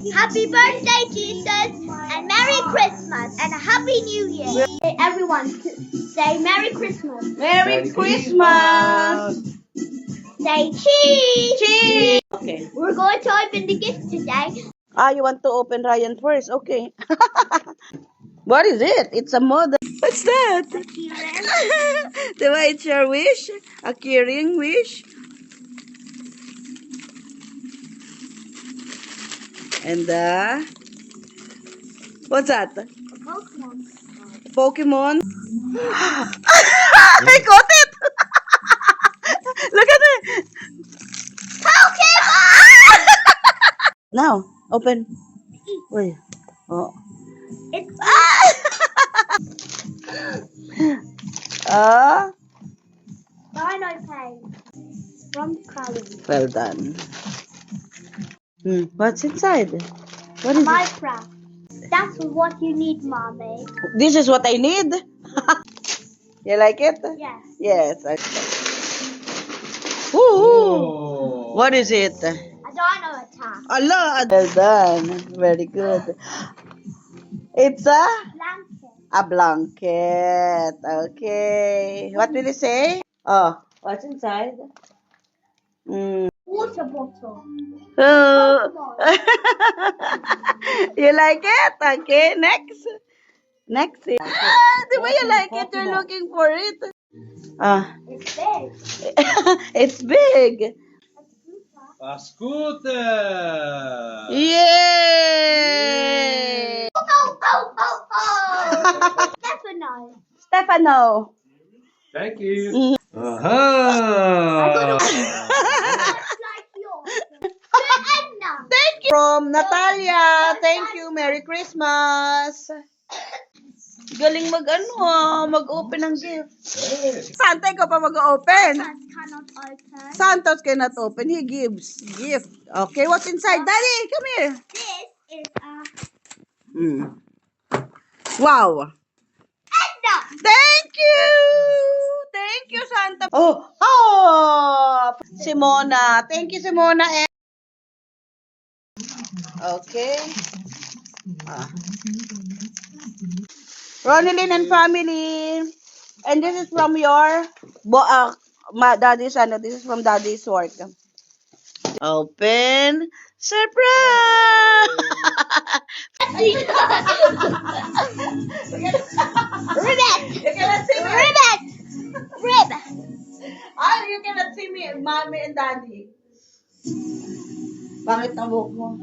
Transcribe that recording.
Happy birthday, Jesus, and Merry Christmas, and a Happy New Year. Hey, everyone, say Merry Christmas. Merry Christmas! Say cheese. Cheese! Okay. We're going to open the gift today. You want to open Ryan first? Okay. What is it? It's a model. What's that? Diba, it's your wish? A curing wish? And what's that? Pokemon. Pokemon? I got it! Look at it! Pokemon! Now, open. Wait. Oh. It's Ah, Dino Pain from Crowley. well done. What's inside? What is it? Minecraft. That's what you need, Mommy. This is what I need. You like it? Yes. Yes. Ooh. What is it? A dino attack. Allah. Well done. Very good. It's Blanket. a blanket. Okay. What will you say? Oh, what's inside? Water bottle. Oh. You like it? Okay, next. Next. Do you like it? You're looking for it. It's big. It's big. A scooter! Yay! Stefano. Stefano. Thank you. Aha! Like yours. Edna. Thank you. From Natalia. Thank you. Merry Christmas. Galing mag-open ng gift. Santa, ikaw pa mag-open. Santos cannot open. Santos cannot open. He gives gift. Okay, what's inside? Daddy, come here. This is a Wow. Edna. Thank you. Thank you, Santa. Oh. Simona. Thank you, Simona. Okay. Ronilyn and family. And this is from your daddy's this is from daddy's work. Open. Surprise! Ribbit. You cannot see me. Ribbit. Rib. You cannot see me, mommy and daddy. Pangit na buhok mo.